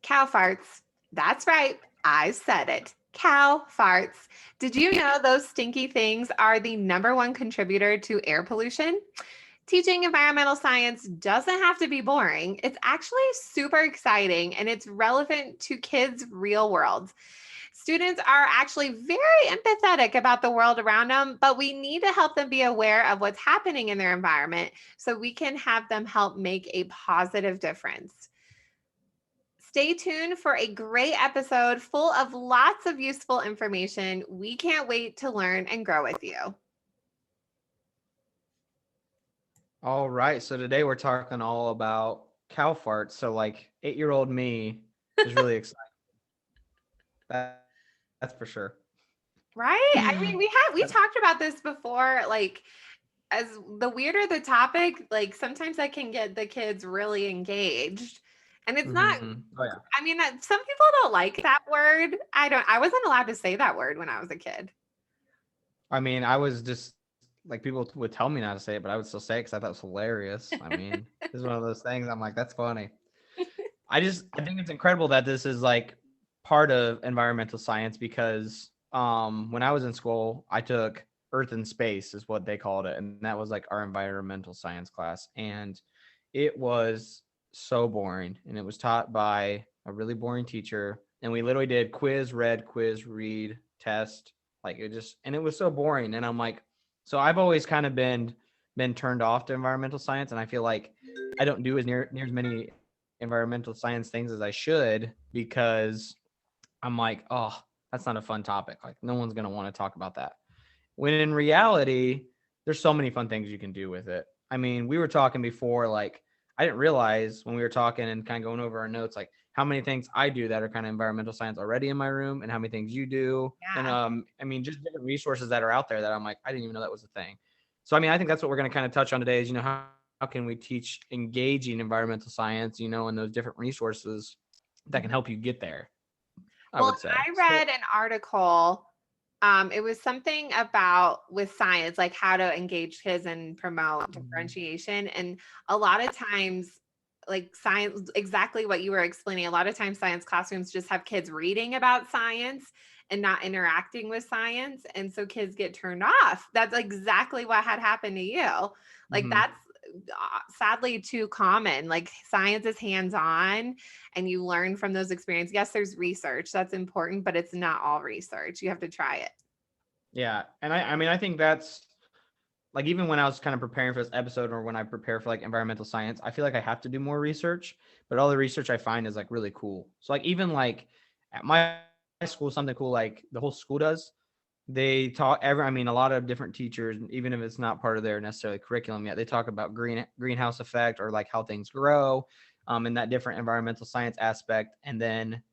Cow farts. That's right. I said it. Cow farts. Did you know those stinky things are the number one contributor to air pollution? Teaching environmental science doesn't have to be boring. It's actually super exciting and it's relevant to kids' real world. Students are actually very empathetic about the world around them, but we need to help them be aware of what's happening in their environment so we can have them help make a positive difference. Stay tuned for a great episode full of lots of useful information. We can't wait to learn and grow with you. All right. So today we're talking all about cow farts. So like 8-year-old me is really excited. That's for sure. Right? I mean, we talked about this before, like as the weirder the topic, like sometimes I can get the kids really engaged. And it's not Oh yeah. I mean, some people don't like that word. I wasn't allowed to say that word when I was a kid. I mean, I was just like people would tell me not to say it, but I would still say it because I thought it was hilarious. I mean, it's one of those things. I'm like, that's funny. I think it's incredible that this is like part of environmental science because when I was in school, I took Earth and Space is what they called it, and that was like our environmental science class, and it was so boring, and it was taught by a really boring teacher, and we literally did quiz, read, test, like it just, and it was so boring, and I'm like, so I've always kind of been turned off to environmental science, and I feel like I don't do as near as many environmental science things as I should because I'm like, oh, that's not a fun topic. Like no one's gonna want to talk about that. When in reality, there's so many fun things you can do with it. I mean, we were talking before, like I didn't realize when we were talking and kind of going over our notes, like how many things I do that are kind of environmental science already in my room and how many things you do. And Yeah. I mean, just different resources that are out there that I'm like, I didn't even know that was a thing. So I mean, I think that's what we're going to kind of touch on today is, how can we teach engaging environmental science, and those different resources that can Mhm. help you get there, I Well, would say. I So read an article. It was something about with science, like how to engage kids and promote differentiation. And a lot of times, like science, exactly what you were explaining, a lot of times science classrooms just have kids reading about science and not interacting with science. And so kids get turned off. That's exactly what had happened to you. Like mhm. that's sadly too common. Like science is hands on and you learn from those experiences. Yes, there's research that's important, but it's not all research. You have to try it. Yeah, and I mean I think that's like even when I was kind of preparing for this episode or when I prepare for like environmental science, I feel like I have to do more research, but all the research I find is like really cool. So like even like at my school, something cool like the whole school does. They talk I mean a lot of different teachers, even if it's not part of their necessarily curriculum yet, they talk about greenhouse effect or like how things grow, and that different environmental science aspect. And then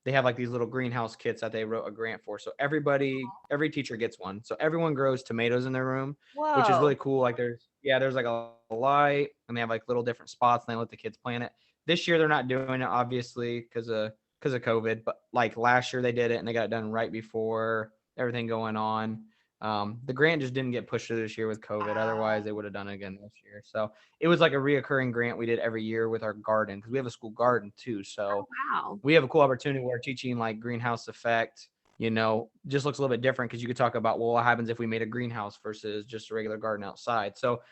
they have like these little greenhouse kits that they wrote a grant for. So every teacher gets one. So everyone grows tomatoes in their room, which is really Whoa. cool. Like there's like a light and they have like little different spots and they let the kids plant it. This year they're not doing it obviously because of COVID, but like last year they did it and they got it done right before everything going on. The grant just didn't get pushed through this year with COVID. Otherwise, they would have done it again this year. So it was like a reoccurring grant we did every year with our garden because we have a school garden too. Oh, So wow. we have a cool opportunity where teaching like greenhouse effect, just looks a little bit different because you could talk about, well, what happens if we made a greenhouse versus just a regular garden outside. So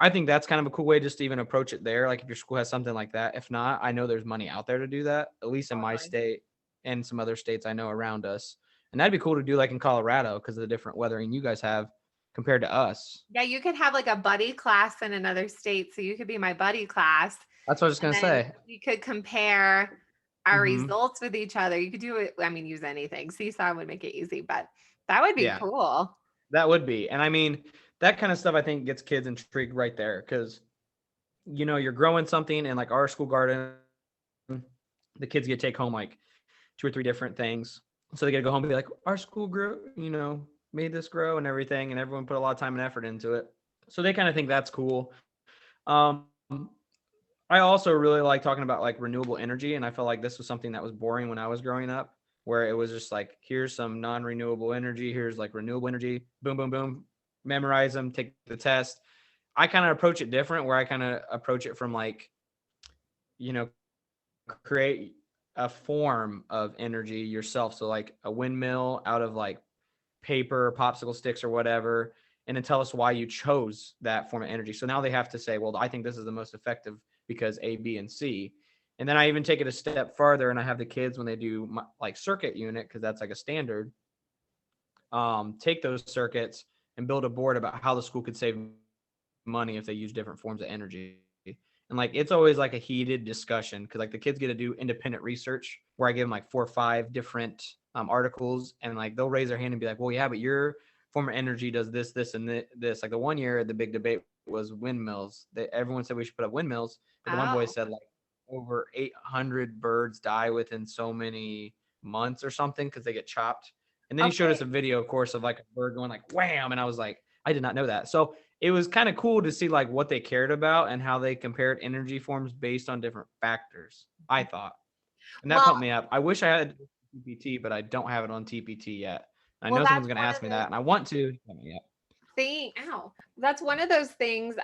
I think that's kind of a cool way just to even approach it there. Like if your school has something like that. If not, I know there's money out there to do that, at least in my Totally. state and some other states I know around us. And that'd be cool to do like in Colorado because of the different weathering you guys have compared to us. Yeah, you could have like a buddy class in another state. So you could be my buddy class. That's what I was And gonna then say. we could compare our Hmm. results with each other. You could do it, I mean, use anything. Seesaw would make it easy, but that would be Yeah, cool. that would be. And I mean, that kind of stuff I think gets kids intrigued right there because you're growing something in like our school garden, the kids get to take home like 2 or 3 different things. So they get to go home and be like, our school grew, made this grow and everything. And everyone put a lot of time and effort into it. So they kind of think that's cool. Um, I also really like talking about like renewable energy. And I felt like this was something that was boring when I was growing up, where it was just like, here's some non renewable energy. Here's like renewable energy. Boom, boom, boom. Memorize them, take the test. I kind of approach it different, where I kind of approach it from like, kind of create a form of energy yourself. So like a windmill out of like paper, popsicle sticks, or whatever, and then tell us why you chose that form of energy. So now they have to say, well, I think this is the most effective because A, B, and C. And then I even take it a step further, and I have the kids when they do like circuit unit, because that's like a standard, take those circuits and build a board about how the school could save money if they use different forms of energy. And like it's always like a heated discussion because like the kids get to do independent research where I give them like 4 or 5 different articles, and like they'll raise their hand and be like, well, yeah, but your form of energy does this, this, and this. Like the one year, the big debate was windmills. Everyone said we should put up windmills, but the one boy Oh, said like over 800 birds die within so many months or something because they get chopped. And then he showed us okay. a video, of course, of like a bird going like wham, and I was like, I did not know that. So it was kind of cool to see like what they cared about and how they compared energy forms based on different factors, I thought. And that Well, pumped me up. I wish I had TPT, but I don't have it on TPT yet. I well, know someone's that's going to one ask of me those that, and I want to. Yeah. ow. That's one of those things,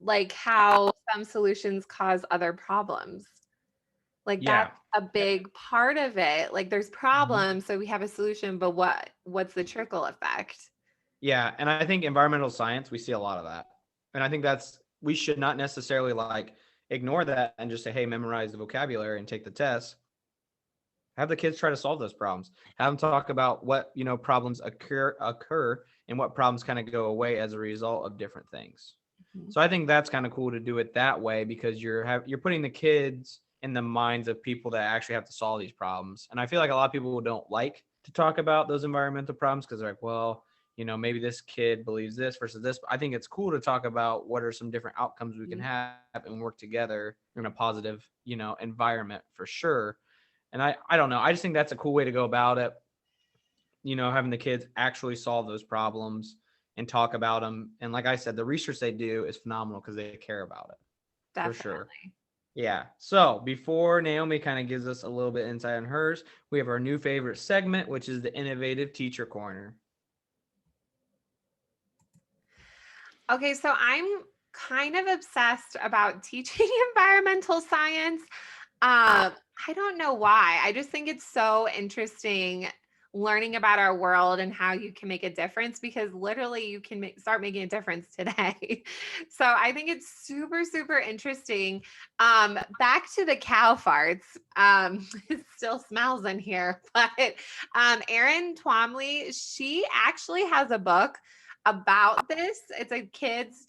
like how some solutions cause other problems. Like Yeah. that's a big part of it. Like there's Mhm. problems, so we have a solution, but what's the trickle effect? Yeah. And I think environmental science, we see a lot of that. And I think we should not necessarily like ignore that and just say, hey, memorize the vocabulary and take the test. Have the kids try to solve those problems. Have them talk about what, problems occur and what problems kind of go away as a result of different things. Mhm. So I think that's kind of cool to do it that way because you're putting the kids in the minds of people that actually have to solve these problems. And I feel like a lot of people don't like to talk about those environmental problems because they're like, well, maybe this kid believes this versus this. But I think it's cool to talk about what are some different outcomes we can Mhm. have and work together in a positive, environment for sure. And I don't know. I just think that's a cool way to go about it. Having the kids actually solve those problems and talk about them. And like I said, the research they do is phenomenal because they care about it for sure. Definitely. Yeah. So before Naomi kind of gives us a little bit insight on hers, we have our new favorite segment, which is the Innovative Teacher Corner. Okay, so I'm kind of obsessed about teaching environmental science. I don't know why. I just think it's so interesting learning about our world and how you can make a difference because literally you can start making a difference today. So I think it's super, super interesting. Back to the cow farts. It still smells in here, but Erin Twomley, she actually has a book about this. It's a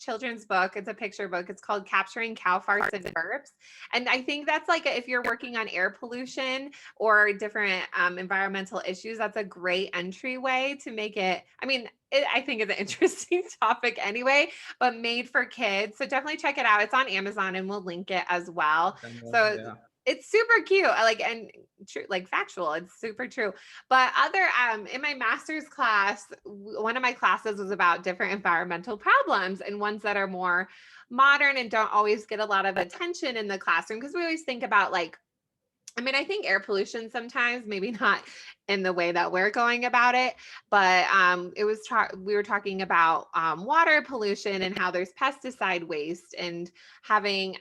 children's book. It's a picture book. It's called Capturing Cow Farts and Burps. And I think that's like if you're working on air pollution or different environmental issues, that's a great entryway to make it. I mean, I think it's an interesting topic anyway, but made for kids. So definitely check it out. It's on Amazon and we'll link it as well. So Yeah. it's super cute. I like and true, like factual. It's super true. But other in my master's class, one of my classes was about different environmental problems and ones that are more modern and don't always get a lot of attention in the classroom because we always think about like I mean, I think air pollution sometimes, maybe not in the way that we're going about it, but we were talking about water pollution and how there's pesticide waste and having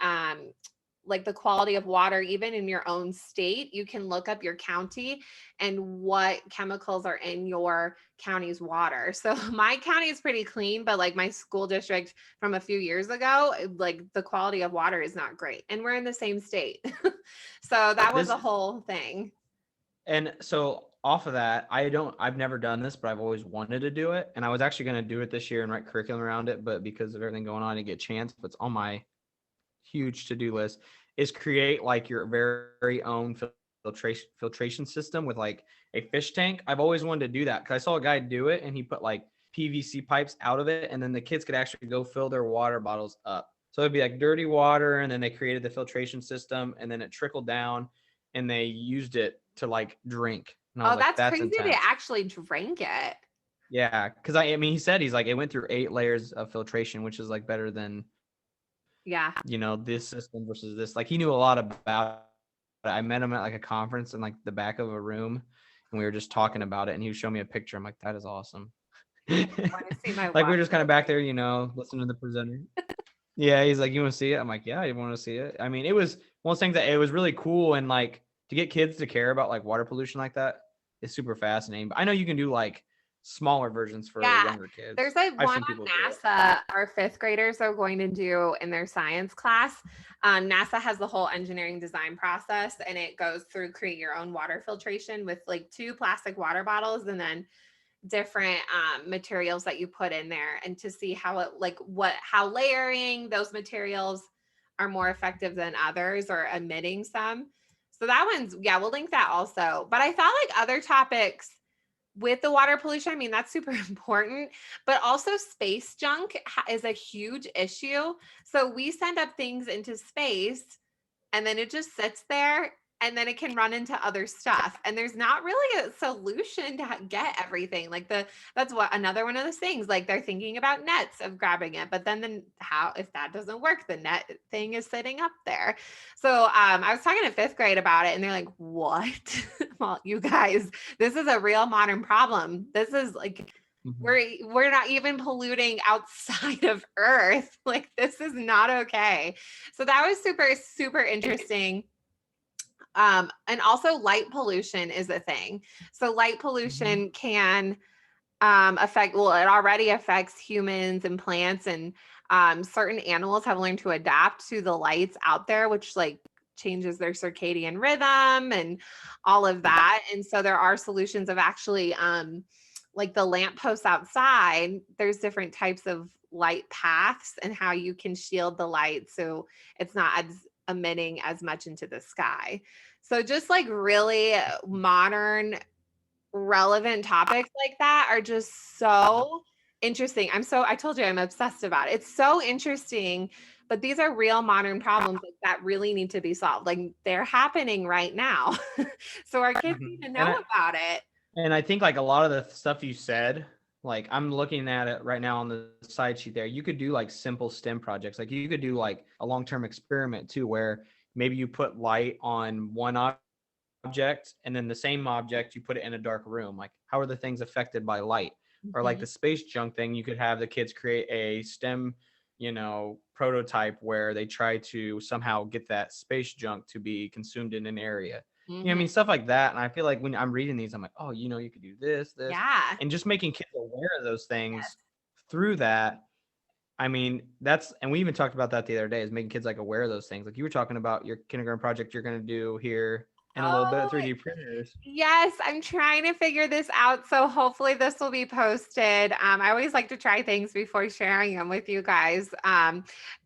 like the quality of water, even in your own state. You can look up your county and what chemicals are in your county's water. So my county is pretty clean, but like my school district from a few years ago, like the quality of water is not great. And we're in the same state. So that was This a whole thing. and so off of that, I've never done this, but I've always wanted to do it. And I was actually going to do it this year and write curriculum around it, but because of everything going on, I didn't get a chance. But it's on my huge to-do list is create like your very own filtration system with like a fish tank. I've always wanted to do that because I saw a guy do it and he put like PVC pipes out of it and then the kids could actually go fill their water bottles up. So it'd be like dirty water and then they created the filtration system and then it trickled down and they used it to like drink. And I was Oh, like, that's that's crazy. They intense. actually drank it. Yeah. Cause I mean, he said he's like, it went through 8 layers of filtration, which is like better than Yeah. this system versus this. Like he knew a lot about it. I met him at like a conference in like the back of a room and we were just talking about it and he was showing me a picture. I'm like, that is awesome. I want to see my Like we water are just kind of back filter. there, listening to the presenter. Yeah, he's like, you want to see it? I'm like, yeah, I want to see it. I mean, it was one of those things that it was really cool, and like to get kids to care about like water pollution like that is super fascinating. But I know you can do like smaller versions for Yeah. younger kids. There's like I've one seen people do on it. NASA our fifth graders are going to do in their science class. NASA has the whole engineering design process, and it goes through create your own water filtration with like 2 plastic water bottles and then different materials that you put in there, and to see how it like how layering those materials are more effective than others or emitting some. So that one's, yeah, we'll link that also. But I thought like other topics with the water pollution, I mean, that's super important, but also space junk is a huge issue. So we send up things into space and then it just sits there and then it can run into other stuff, and there's not really a solution to get everything like that's what another one of those things, like they're thinking about nets of grabbing it, but then how if that doesn't work, the net thing is sitting up there. So I was talking to fifth grade about it and they're like, what? Well, you guys, this is a real modern problem. This is like Mhm. we're not even polluting outside of Earth. Like this is not okay. So that was super interesting. And also light pollution is a thing. So light Mhm. pollution can affect, well, it already affects humans and plants, and certain animals have learned to adapt to the lights out there, which like changes their circadian rhythm and all of that. And so there are solutions of actually like the lampposts outside, there's different types of light paths and how you can shield the light so it's not as emitting as much into the sky. So just like really modern relevant topics like that are just so interesting. I told you I'm obsessed about it. It's so interesting, but these are real modern problems like, that really need to be solved. Like they're happening right now. So our kids Mhm. need to And know I about it. and I think like a lot of the stuff you said, like I'm looking at it right now on the side sheet there. You could do like simple STEM projects. Like you could do like a long-term experiment too, where maybe you put light on one object and then the same object you put it in a dark room. Like how are the things affected by light? Or like Mhm. the space junk thing, you could have the kids create a STEM, prototype where they try to somehow get that space junk to be consumed in an area. I Mhm. mean, stuff like that. And I feel like when I'm reading these, I'm like, oh, you could do this, Yeah. and just making kids aware of those things Yes. through that. I mean, and we even talked about that the other day, is making kids like aware of those things. Like you were talking about your kindergarten project you're going to do here in a little bit, Oh, 3D printers. yes, I'm trying to figure this out. So hopefully this will be posted. I always like to try things before sharing them with you guys.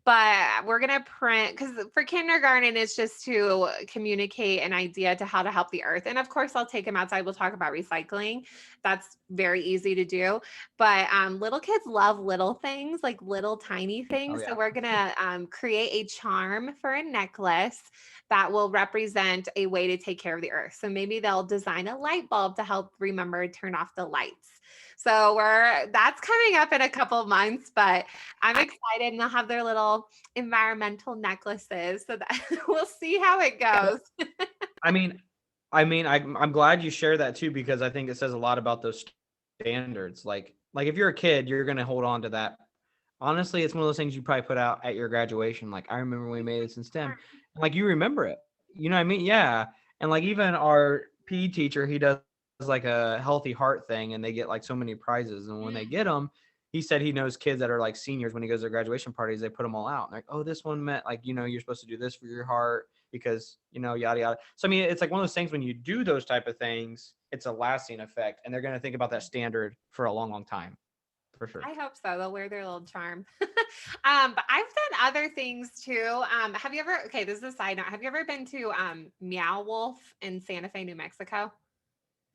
But we're going to print because for kindergarten, it's just to communicate an idea to how to help the earth. And of course, I'll take them outside. We'll talk about recycling. That's very easy to do. But little kids love little things, like little tiny Oh things. So yeah. we're going to create a charm for a necklace that will represent a way to take care of the earth. So maybe they'll design a light bulb to help remember to turn off the lights. So that's coming up in a couple months, but I'm excited, and they'll have their little environmental necklaces so that we'll see how it goes. I mean, I'm glad you share that too, because I think it says a lot about those standards. Like if you're a kid, you're gonna hold on to that. Honestly, it's one of those things you probably put out at your graduation. Like I remember when we made this in STEM, and like you remember it. You know what I mean? Yeah. And like even our PE teacher, he does like a healthy heart thing, and they get like so many prizes. And when they get them, he said he knows kids that are like seniors, when he goes to their graduation parties, they put them all out. And like, oh, this one meant like, you're supposed to do this for your heart because, yada, yada. So, I mean, it's like one of those things when you do those type of things, it's a lasting effect, and they're going to think about that standard for a long, long time, for sure. I hope so. They'll wear their little charm. But I've done other things too. Have you ever, okay, this is a side note. Have you ever been to Meow Wolf in Santa Fe, New Mexico?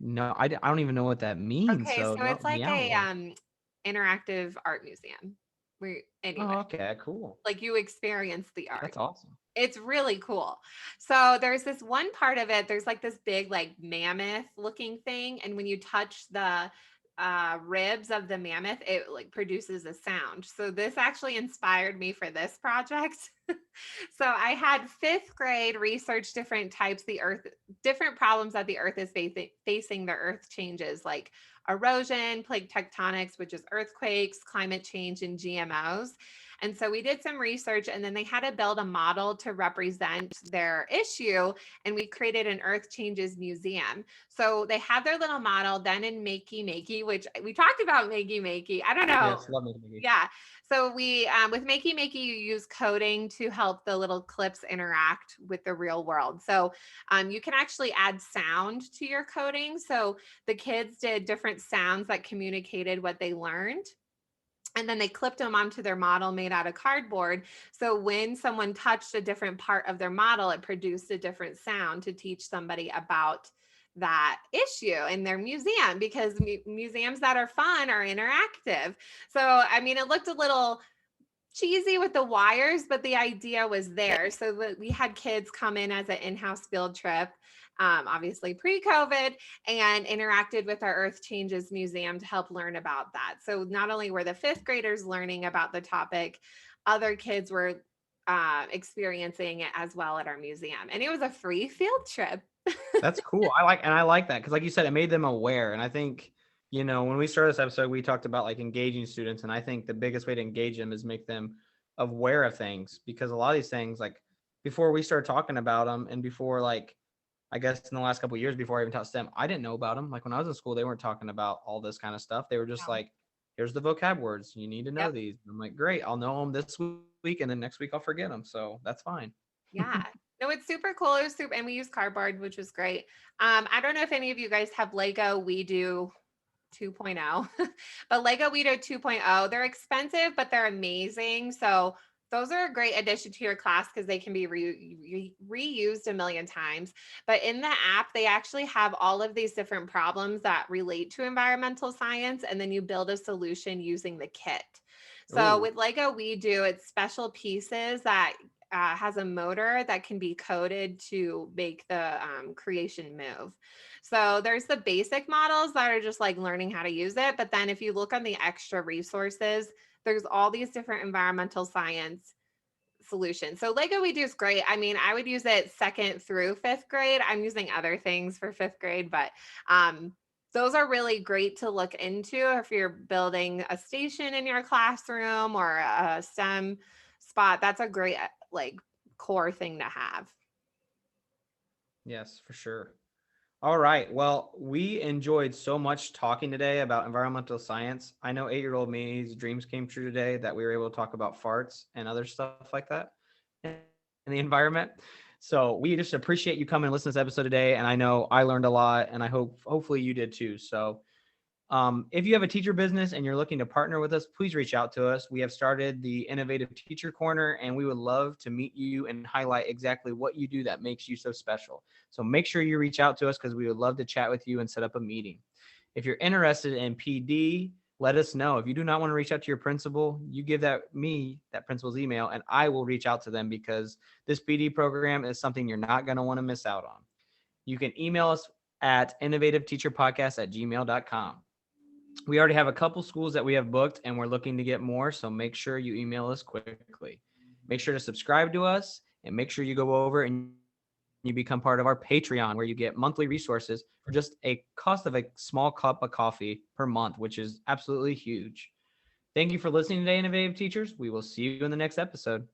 No, I don't even know what that means. Okay, So, so no, it's like meow a wolf. interactive art museum. Where anyway, Oh, okay, cool. like you experience the art. That's awesome. It's really cool. So there's this one part of it, there's like this big like mammoth looking thing, and when you touch the ribs of the mammoth, it like produces a sound. So this actually inspired me for this project. So I had fifth grade research different types the earth, different problems that the earth is facing. The earth changes like erosion, plate tectonics, which is earthquakes, climate change, and GMOs. And so we did some research, and then they had to build a model to represent their issue. And we created an Earth Changes Museum. So they had their little model then in Makey Makey, which we talked about Makey Makey. I don't know. Yes, love Makey Makey. Yeah. So we, with Makey Makey, you use coding to help the little clips interact with the real world. So you can actually add sound to your coding. So the kids did different sounds that communicated what they learned. And then they clipped them onto their model made out of cardboard. So when someone touched a different part of their model, it produced a different sound to teach somebody about that issue in their museum, because museums that are fun are interactive. So, I mean, it looked a little cheesy with the wires, but the idea was there. So we had kids come in as an in-house field trip, obviously pre-COVID, and interacted with our Earth Changes Museum to help learn about that. So not only were the fifth graders learning about the topic, other kids were experiencing it as well at our museum. And it was a free field trip. That's cool. I like that because, like you said, it made them aware. And I think, when we started this episode, we talked about like engaging students, and I think the biggest way to engage them is make them aware of things, because a lot of these things, like before we started talking about them, and before, like, I guess in the last couple of years before I even taught STEM, I didn't know about them. Like when I was in school, they weren't talking about all this kind of stuff. They were just like, here's the vocab words. You need to know these. And I'm like, great, I'll know them this week, and then next week I'll forget them. So that's fine. Yeah. No, it's super cool. It was super, and we use cardboard, which was great. I don't know if any of you guys have Lego Wedo 2.0, but Lego Wedo 2.0, they're expensive, but they're amazing. So those are a great addition to your class because they can be reused a million times. But in the app, they actually have all of these different problems that relate to environmental science, and then you build a solution using the kit. So with Lego Wedo, it's special pieces that has a motor that can be coded to make the creation move. So there's the basic models that are just like learning how to use it. But then if you look on the extra resources, there's all these different environmental science solutions. So Lego Wedo is great. I mean, I would use it second through fifth grade. I'm using other things for fifth grade, but those are really great to look into if you're building a station in your classroom or a STEM spot. That's a great like core thing to have. Yes, for sure. All right. Well, we enjoyed so much talking today about environmental science. I know 8-year-old me's dreams came true today that we were able to talk about farts and other stuff like that in the environment. So we just appreciate you coming and listening to this episode today. And I know I learned a lot, and I hopefully you did too. So if you have a teacher business and you're looking to partner with us, please reach out to us. We have started the Innovative Teacher Corner, and we would love to meet you and highlight exactly what you do that makes you so special. So make sure you reach out to us because we would love to chat with you and set up a meeting. If you're interested in PD, let us know. If you do not want to reach out to your principal, you give that principal's email, and I will reach out to them, because this PD program is something you're not going to want to miss out on. You can email us at innovativeteacherpodcast@gmail.com. We already have a couple schools that we have booked, and we're looking to get more. So make sure you email us quickly. Make sure to subscribe to us, and make sure you go over and you become part of our Patreon, where you get monthly resources for just a cost of a small cup of coffee per month, which is absolutely huge. Thank you for listening today, Innovative Teachers. We will see you in the next episode.